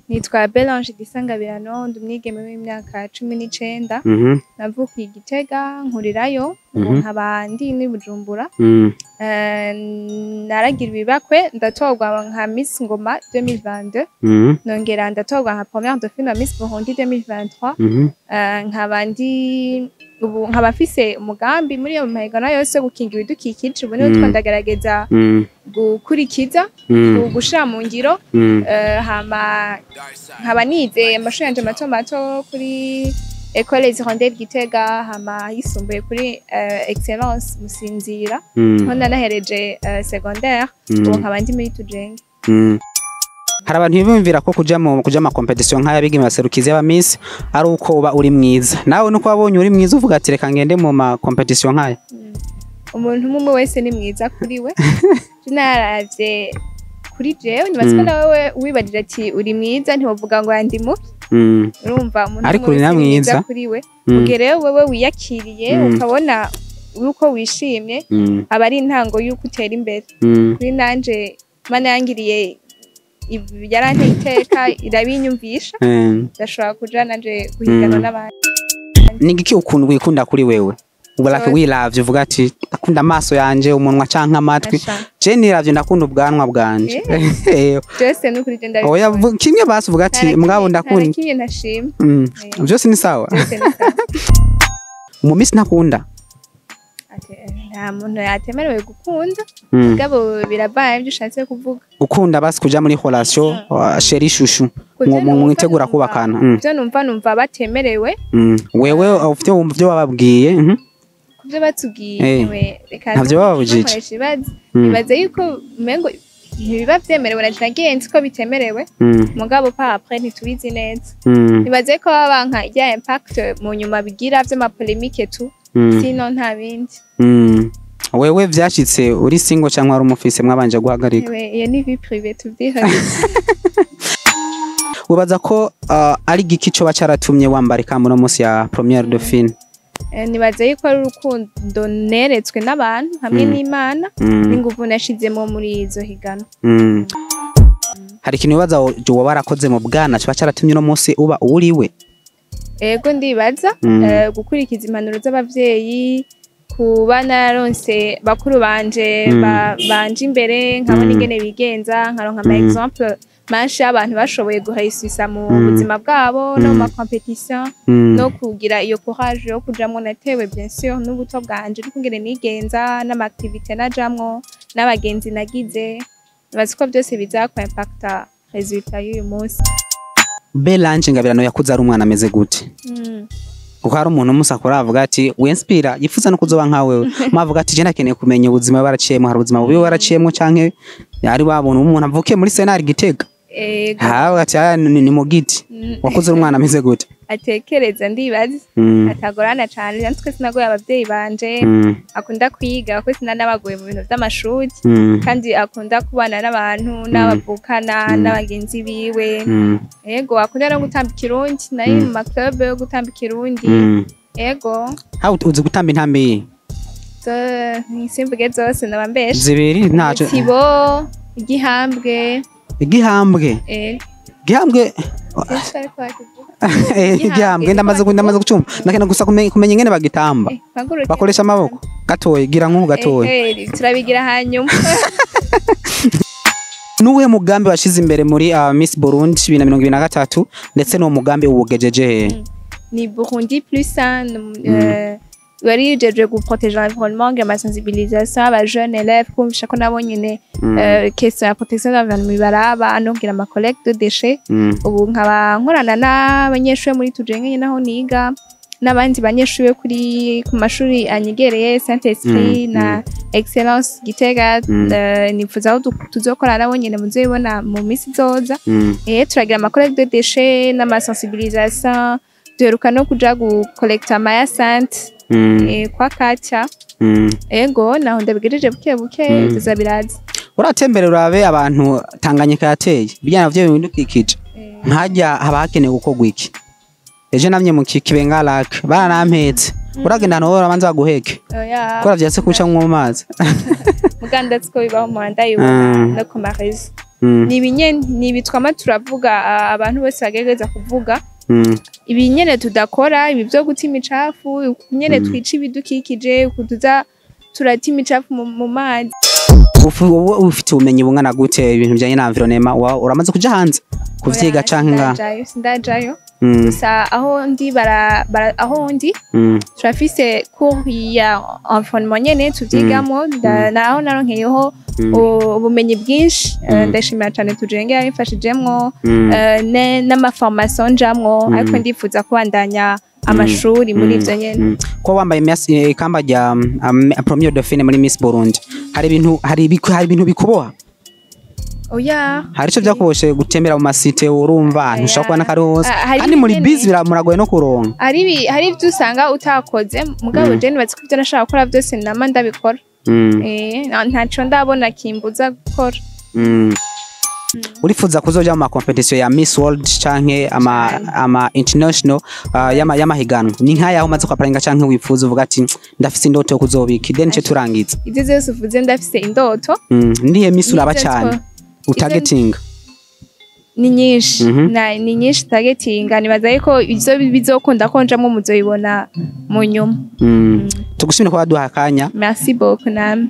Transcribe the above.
Nitwa Belange Gisangabirano ndumwigeme w'imyaka 19 navukiye Gitega nkurirayo nkaba ndi ni Bujumbura naragira ibibakwe ndatorwa nka Miss Ngoma 2022 nongera ndatorwa nka première dauphine wa Miss Burundi 2023 nkaba ndi ubu nkaba mfise umugambi muri iyo mahigano yose gukingira ibidukikije ubu niho twandagerageza gukurikiza gushira mu ngiro hama nkaba nize amashuri yanje mato kuri École Hirondelle Gitega hama yisumbuye kuri Excellence Musinzira ho nanahereje secondaire ubu nkaba ndi muri Tujenge. Hari abantu bibumvira ko kuja ma competition nk'aya bigeme baserukize aba Miss ari uko uba uri mwiza nawe nuko wabonye uri mwiza uvuga ati reka ngende mu ma competition nk'aya. Umuntu umwe wese ni mwiza kuri we naravye kuri jewe nibaza ko nawe wibarira ati uri mwiza ntiwovuga ngo yandi mubi urumva umuntu ariko uri mwiza kuri we ugere wewe wiyakiriye ukabona uko wishimye aba ari intango yuko utera imbere kuri nanje mana yangiriye yaranteye iteka irabinyumvisha ndashobora kuja nanje guhigana n'abandi. Nigiki ukuntu wikunda kuri wewe ubarake wiravye uvuga ati akunda amaso yanje umunwa canka amatwi je niravye ndakunda ubwanwa bwanje byose n'ukuri je ndabizi oya kimwe basi uvuga ati mugabo ndakunda kimwe ntashima byose ni sawa mu Miss ntakunda nta muntu yatemerewe gukunda mugabo birabaye ibyo ushatse kuvuga gukunda basi kuja muri relation chérie chouchou mwitegura kubakana byo numva batemerewe wewe ufite byo bababwiye kubyo batubwiye reka ntabyo babujije bibaze yuko umengo ntibiba byemerewe na nagenzi ko bitemerewe mugabo pa après ntitubizi neza bibaze ko babanka ya impact mu nyuma bigira by'ama polemique tu sino nta bindi. Wewe vyashitse uri single cyangwa ari umufise mwabanje guhagarika? Iyo ni vie privée tuvyihari. Ubaza ko ari giki cyo bacaratumye wambara ikamu no munsi ya première dauphine? Nibaza yuko ari urukundo neretswe n'abantu hamwe n'Imana n'inguvu nashizemo muri izo higano. Hari ikintu ubaza jo warakoze mu bwana cyo bacaratumye no munsi uba uriwe? Ego ndibaza gukurikiza impanuro z'abavyeyi kuba naronse bakuru banje banje imbere nkabona ingene bigenza nkaronka ama exemple manshi abantu bashoboye guhayisisa mu buzima bwabo no ma competition no kugira iyo courage yo kujamwo natewe bien sûr n'ubuto bwanje n'ukungene nigenza n'ama activité najamwo n'abagenzi nagize bazi ko byose bizakwa impacta resultat y'uyu munsi. Belange Ngabirano yakuze ari umwana ameze gute? Uko hari umuntu musakora avuga ati wenspira yifuza no kuzoba nka wewe mavuga ati je nakeneye kumenya ubuzima baraciyemo hari ubuzima bubi baraciyemo canke yari babona umuntu avuke muri Senari Gitega hawe ati ni mu giti wakuze umwana ameze gute? Atekereza ndibaza atagorana cyane natwe sinagoye abavyeyi banje akunda kwiga ko sinanabagoye mu bintu by'amashuri kandi akunda kubana n'abantu n'abavukana n'abagenzi biwe yego akunda no gutamba ikirundi nayi mu club yo gutamba ikirundi yego how uzi gutamba intambi so nisimbuge zose nabambesha zibiri ntaco tibo igihambwe igihambwe ndamaze gucumba nakena gusa kumenya ingene bagitamba bakoresha amaboko gatoye gira nk'ubu gatoye turabigira hanyuma. Nuwe mugambi washize imbere muri Miss Burundi 2023 ndetse no mugambi ubugejeje ni Burundi plus wari jeje gu protéger l'environnement ga ma sensibilisation aba jeunes élèves kumvisha ko nabonyene question ya protection de l'environnement baraba no ngira ma collecte de déchets ubu nkaba nkorana n'abanyeshuri muri Tujenge naho niga n'abandi banyeshuri kuri ku mashuri anyigereye Saint-Esprit na Excellence Gitega nifuza ko tuzokorana nabonyene muzobona mu misi zoza turagira ama collecte de déchets na ma sensibilisation duheruka no kuja gu collecte ama sante kwa kacha ego naho ndabigejeje buke tuzabiraza uratembere urabe abantu Tanganyika yateye bijyana byo bindukikije nkajya haba hakeneye gukorwa iki eje namye mu kibenga lake baranampetse uragenda no urabanza guheke kora vyase kuca mu mazi mugandatsko bibaho mu ndayibona no ku marizo ni ibitwama turavuga abantu bose bagerageza kuvuga ibi nyene tudakora ibi byo guta imicafu nyene twica ibidukikije kutuza turata imicafu mu mazi ufite ubumenyi bungana gute ibintu bijanye na environnement uramaze kuja hanze kuvyiga canke nga sindajayo gusa aho ndi aho ndi turafise cours ya environnement nyene tuvyigamo naho naronkeyeho ubumenyi bwinshi ndashimira cyane tujenge yabifashijemwo n'amaformation njamwo ariko ndifuza kubandanya amashuri muri ivyo nyene ko wambaye ikamba rya premier dauphine muri Miss Burundi hari ibintu bikuboha oya hari ico byakuboshe gutembera mu masite urumva ntushaka kubana kari hose kandi muri busy biramuragoye no kuronka hari ivyo usanga utakoze mugabo je nibaze ko ivyo nashaka gukora byose nama ndabikora ntaco ndabona kimbuza gukora urifuza kuzoja mu competition ya Miss World canke ama international y'amahiganwa ni nkayaho umaze kwaparinga canke wifuza uvuga ati ndafise indoto yo kuzobika idenice turangiza ivyo zose uvuze ndafise indoto ndiye Miss uraba cyane utagetinga ni nyinshi ni nyinshi targetinga nibaza yuko izo bizokunda konjamo muzoyibona mu nyuma tugushimira kwa duha akanya merci beaucoup namwe